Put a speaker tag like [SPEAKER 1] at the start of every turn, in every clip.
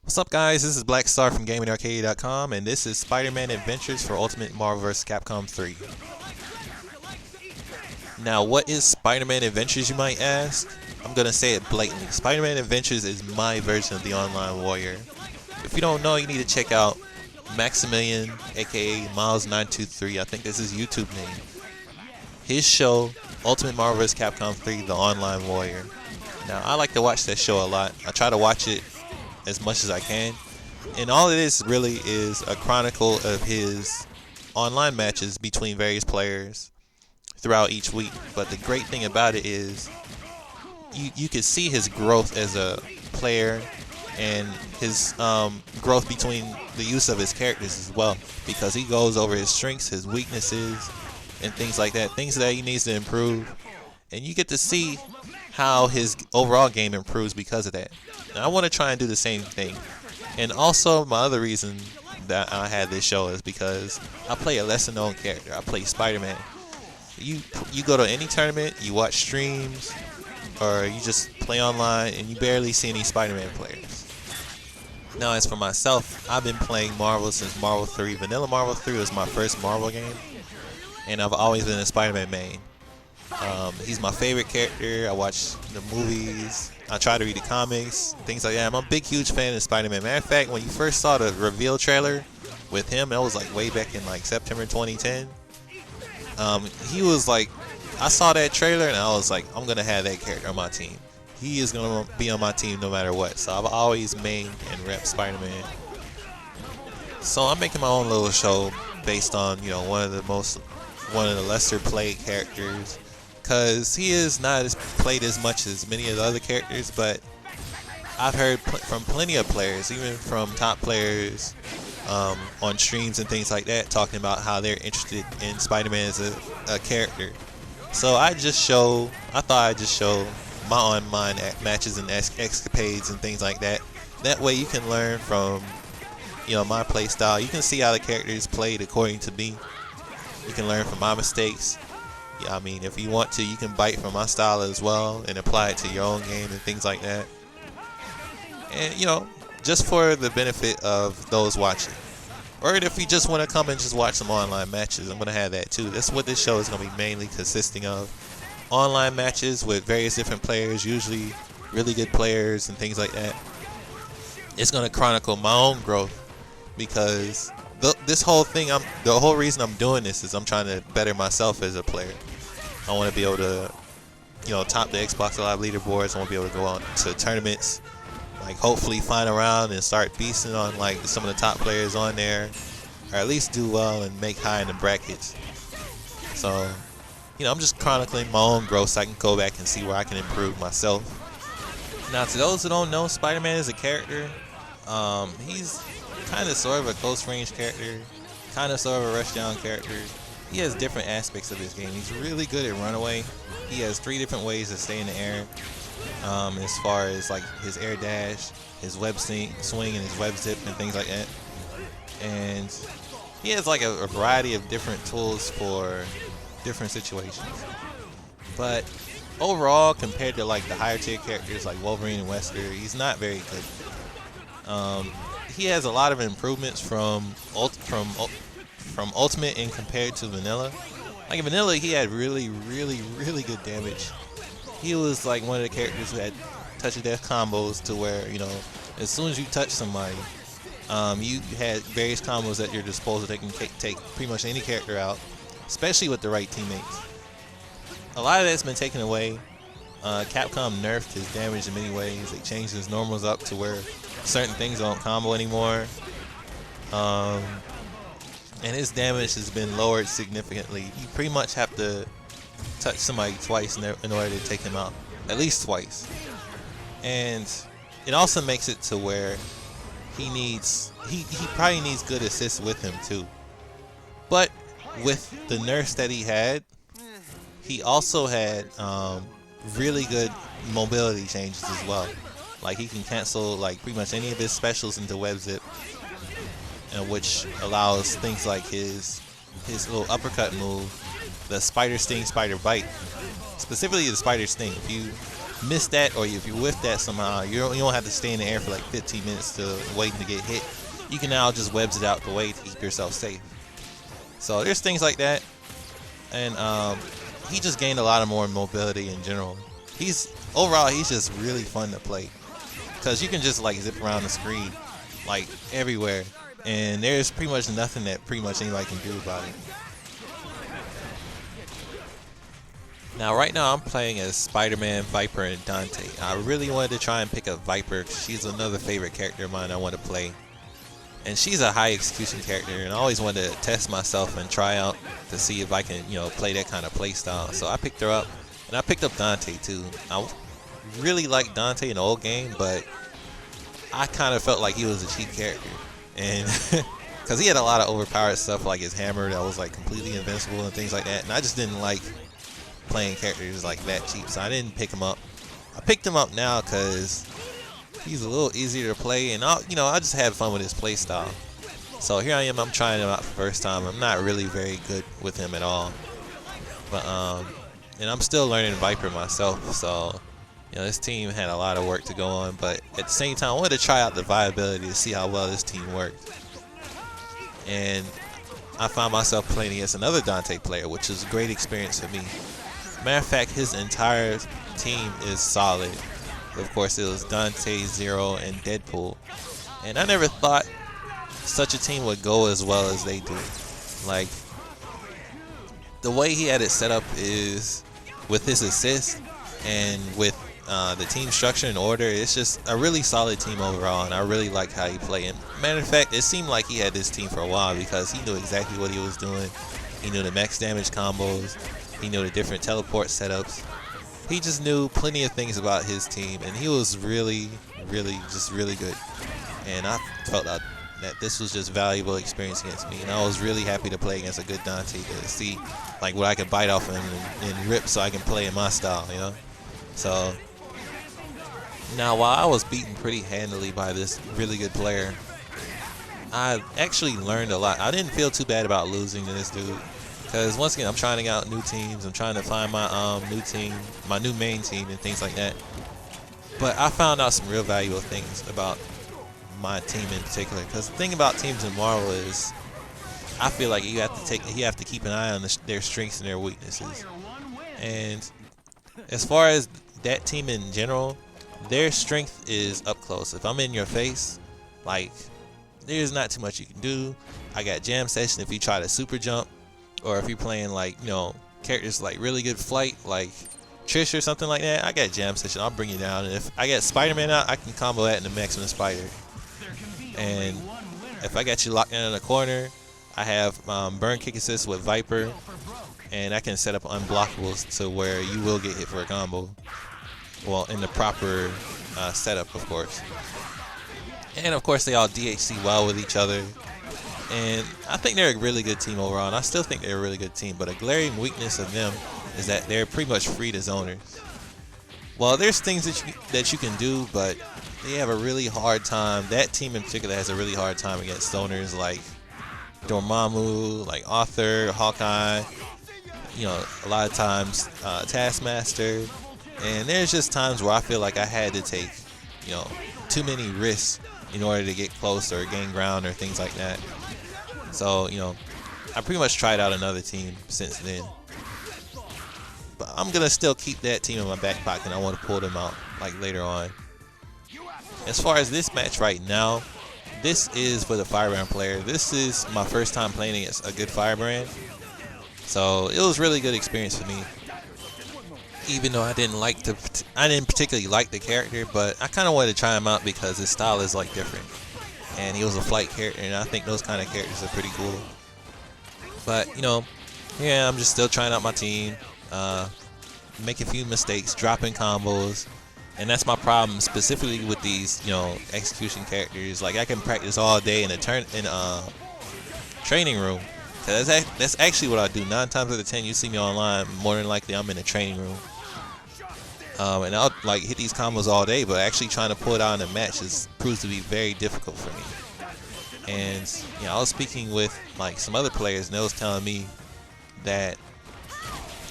[SPEAKER 1] What's up, guys? This is Black Star from GamingArcade.com, and this is Spider-Man Adventures for Ultimate Marvel vs. Capcom 3. Now, what is Spider-Man Adventures, you might ask? I'm gonna say it blatantly. Spider-Man Adventures is my version of the Online Warrior. If you don't know, you need to check out Maximilian, aka Miles923. I think that's his YouTube name. His show, Ultimate Marvel vs. Capcom 3, The Online Warrior. Now, I like to watch that show a lot. I try to watch it as much as I can, and all it is really is a chronicle of his online matches between various players throughout each week. But the great thing about it is you can see his growth as a player and his growth between the use of his characters as well, because he goes over his strengths, his weaknesses, and things like that, things that he needs to improve, and you get to see how his overall game improves because of that. And I want to try and do the same thing. And also, my other reason that I had this show is because I play a lesser known character. I play Spider-Man. You go to any tournament, you watch streams, or you just play online, and you barely see any Spider-Man players. Now, as for myself, I've been playing Marvel since Marvel 3. Vanilla Marvel 3 was my first Marvel game, and I've always been a Spider-Man main. He's my favorite character. I watch the movies. I try to read the comics, things like that. I'm a big, huge fan of Spider-Man. Matter of fact, when you first saw the reveal trailer with him, that was like way back in like September 2010. He was like, I saw that trailer and I was like, I'm gonna have that character on my team. He is gonna be on my team no matter what. So I've always mained and rep Spider-Man. So I'm making my own little show based on, you know, one of the lesser played characters, because he is not as played as much as many of the other characters. But I've heard from plenty of players, even from top players on streams and things like that, talking about how they're interested in Spider-Man as a character. So I thought I'd just show my online matches and escapades and things like that. That way you can learn from, you know, my play style. You can see how the character is played according to me. You can learn from my mistakes. I mean, if you want to, you can bite from my style as well and apply it to your own game and things like that. And, you know, just for the benefit of those watching. Or if you just want to come and just watch some online matches, I'm going to have that too. That's what this show is going to be mainly consisting of. Online matches with various different players, usually really good players and things like that. It's going to chronicle my own growth, because this whole thing, the whole reason I'm doing this is I'm trying to better myself as a player. I want to be able to, you know, top the Xbox Live leaderboards. I want to be able to go on to tournaments, like hopefully find around and start beasting on like some of the top players on there, or at least do well and make high in the brackets. So, you know, I'm just chronicling my own growth so I can go back and see where I can improve myself. Now, to those who don't know, Spider-Man is a character. He's kind of sort of a close range character, kind of sort of a rush down character. He has different aspects of his game. He's really good at runaway. He has 3 different ways to stay in the air, as far as like his air dash, his web swing, and his web zip and things like that. And he has like a variety of different tools for different situations. But overall, compared to like the higher tier characters like Wolverine and Wesker, he's not very good. He has a lot of improvements from Ultimate and compared to Vanilla. Like in Vanilla, he had really good damage. He was like one of the characters who had touch of death combos, to where, you know, as soon as you touch somebody, you had various combos at your disposal that can take pretty much any character out, especially with the right teammates. A lot of that's been taken away. Capcom nerfed his damage in many ways. They changed his normals up to where certain things don't combo anymore. And his damage has been lowered significantly. You pretty much have to touch somebody twice in order to take him out. At least twice. And it also makes it to where he probably needs good assists with him too. But with the nerfs that he had, he also had really good mobility changes as well. Like he can cancel like pretty much any of his specials into web zip, which allows things like his little uppercut move, the spider sting, spider bite, specifically the spider sting. If you miss that, or if you whiff that somehow, you don't have to stay in the air for like 15 minutes to waiting to get hit. You can now just webs it out the way to keep yourself safe. So there's things like that, and he just gained a lot of more mobility in general. Overall he's just really fun to play because you can just like zip around the screen like everywhere, and there's pretty much nothing that pretty much anybody can do about it. Now right now I'm playing as Spider-Man, Viper, and Dante. I really wanted to try and pick up Viper. She's another favorite character of mine I want to play. And she's a high execution character, and I always wanted to test myself and try out to see if I can, play that kind of play style. So I picked her up, and I picked up Dante too. I really liked Dante in the old game, but I kind of felt like he was a cheap character, and because he had a lot of overpowered stuff like his hammer that was like completely invincible and things like that, and I just didn't like playing characters like that cheap, so I didn't pick him up. I picked him up now because he's a little easier to play, and I just had fun with his play style. So here I am, I'm trying him out for the first time. I'm not really very good with him at all, but and I'm still learning Viper myself. So this team had a lot of work to go on, but at the same time I wanted to try out the viability to see how well this team worked. And I found myself playing against another Dante player, which is a great experience for me. Matter of fact, his entire team is solid. Of course, it was Dante, Zero, and Deadpool. And I never thought such a team would go as well as they do. Like, the way he had it set up is with his assist and with the team structure and order, it's just a really solid team overall, and I really like how he played. And matter of fact, it seemed like he had this team for a while because he knew exactly what he was doing. He knew the max damage combos. He knew the different teleport setups. He just knew plenty of things about his team, and he was really, really good. And I felt that this was just valuable experience against me, and I was really happy to play against a good Dante to see like what I could bite off him and rip so I can play in my style, So now while I was beaten pretty handily by this really good player, I actually learned a lot. I didn't feel too bad about losing to this dude. Because once again, I'm trying out new teams. I'm trying to find my new team, my new main team, and things like that. But I found out some real valuable things about my team in particular. Because the thing about teams in Marvel is, I feel like you have to keep an eye on their strengths and their weaknesses. And as far as that team in general, their strength is up close. If I'm in your face, like, there's not too much you can do. I got jam session if you try to super jump. Or if you're playing like, characters like really good flight, like Trish or something like that, I got jam session. I'll bring you down. And if I got Spider-Man out, I can combo that in the maximum spider. And if I got you locked down in a corner, I have burn kick assist with Viper, and I can set up unblockables to where you will get hit for a combo. Well, in the proper setup, of course. And of course, they all DHC well with each other. And I think they're a really good team overall, and I still think they're a really good team. But a glaring weakness of them is that they're pretty much free to zoners. Well, there's things that you can do, but they have a really hard time. That team in particular has a really hard time against zoners like Dormammu, like Arthur, Hawkeye. A lot of times Taskmaster. And there's just times where I feel like I had to take, too many risks in order to get close or gain ground or things like that. So, I pretty much tried out another team since then. But I'm going to still keep that team in my back pocket, and I want to pull them out like later on. As far as this match right now, this is for the Firebrand player. This is my first time playing against a good Firebrand. So it was really good experience for me. Even though I didn't particularly like the character, but I kind of wanted to try him out because his style is like different. And he was a flight character, and I think those kind of characters are pretty cool. But, yeah, I'm just still trying out my team, making a few mistakes, dropping combos. And that's my problem specifically with these, execution characters. Like, I can practice all day in a training room. Cause that's actually what I do. 9 times out of 10, you see me online, more than likely I'm in a training room. And I'll like hit these combos all day, but actually trying to pull it out in a match proves to be very difficult for me. And I was speaking with like some other players, and they was telling me that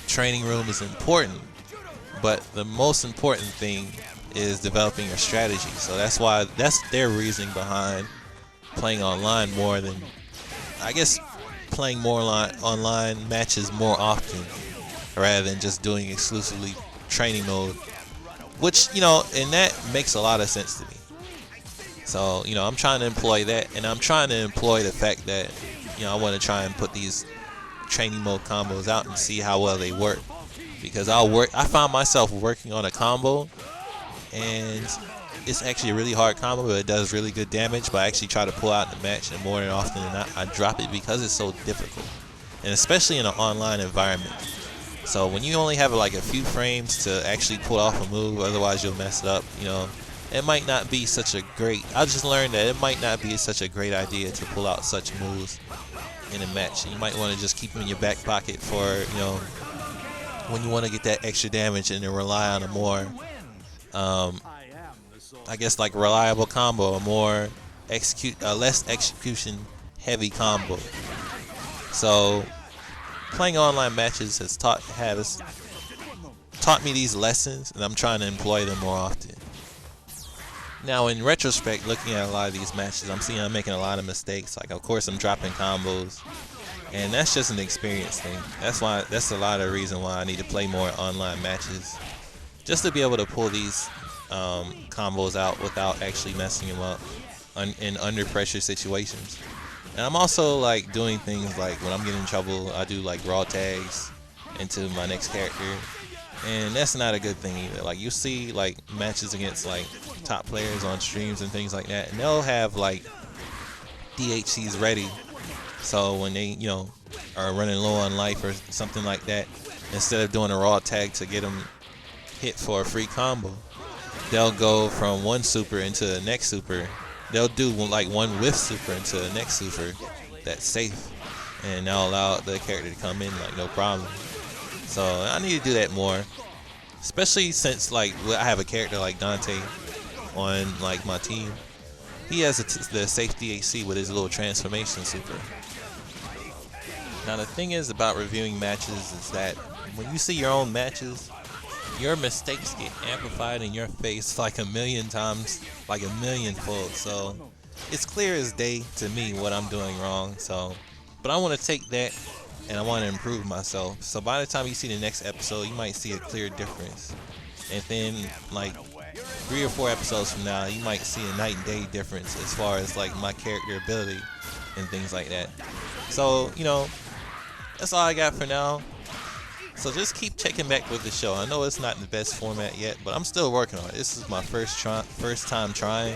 [SPEAKER 1] training room is important But the most important thing is developing your strategy. So that's their reasoning behind playing online more than, I guess, playing more online matches more often rather than just doing exclusively training mode, which, and that makes a lot of sense to me. So, I'm trying to employ that, and I'm trying to employ the fact that, I want to try and put these training mode combos out and see how well they work. Because I found myself working on a combo, and it's actually a really hard combo, but it does really good damage. But I actually try to pull out in the match, and more than often than not, I drop it because it's so difficult, and especially in an online environment. So when you only have like a few frames to actually pull off a move, otherwise you'll mess it up. It might not be such a great. I just learned that it might not be such a great idea to pull out such moves in a match. You might want to just keep them in your back pocket for when you want to get that extra damage, and then rely on a more, I guess, like reliable combo, a more less execution heavy combo. So playing online matches has taught me these lessons, and I'm trying to employ them more often. Now, in retrospect, looking at a lot of these matches, I'm making a lot of mistakes. Like, of course, I'm dropping combos, and that's just an experience thing. That's a lot of the reason why I need to play more online matches, just to be able to pull these combos out without actually messing them up in under pressure situations. And I'm also like doing things like when I'm getting in trouble, I do like raw tags into my next character, and that's not a good thing either. Like, you see like matches against like top players on streams and things like that, and they'll have like DHCs ready. So when they, are running low on life or something like that, instead of doing a raw tag to get them hit for a free combo, they'll go from one super into the next super. They'll do like one whiff super into the next super that's safe, and they'll allow the character to come in like no problem. So I need to do that more, especially since like I have a character like Dante on like my team. He has the safe DHC with his little transformation super. Now the thing is about reviewing matches is that when you see your own matches, your mistakes get amplified in your face like a million times, like a millionfold. So it's clear as day to me what I'm doing wrong. But I want to take that and I want to improve myself. So by the time you see the next episode, you might see a clear difference. And then like 3 or 4 episodes from now, you might see a night and day difference as far as like my character ability and things like that. So, that's all I got for now. So just keep checking back with the show. I know it's not the best format yet, but I'm still working on it. This is my first time trying.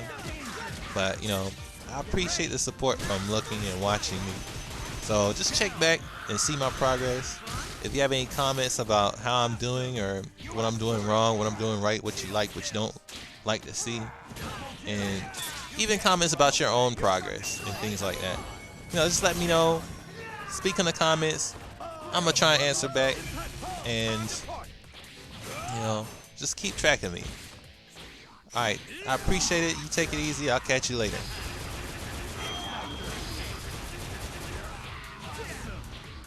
[SPEAKER 1] But, I appreciate the support from looking and watching me. So just check back and see my progress. If you have any comments about how I'm doing or what I'm doing wrong, what I'm doing right, what you like, what you don't like to see, and even comments about your own progress and things like that, just let me know. Speak in the comments. I'm going to try and answer back, and, just keep track of me. Alright, I appreciate it. You take it easy. I'll catch you later.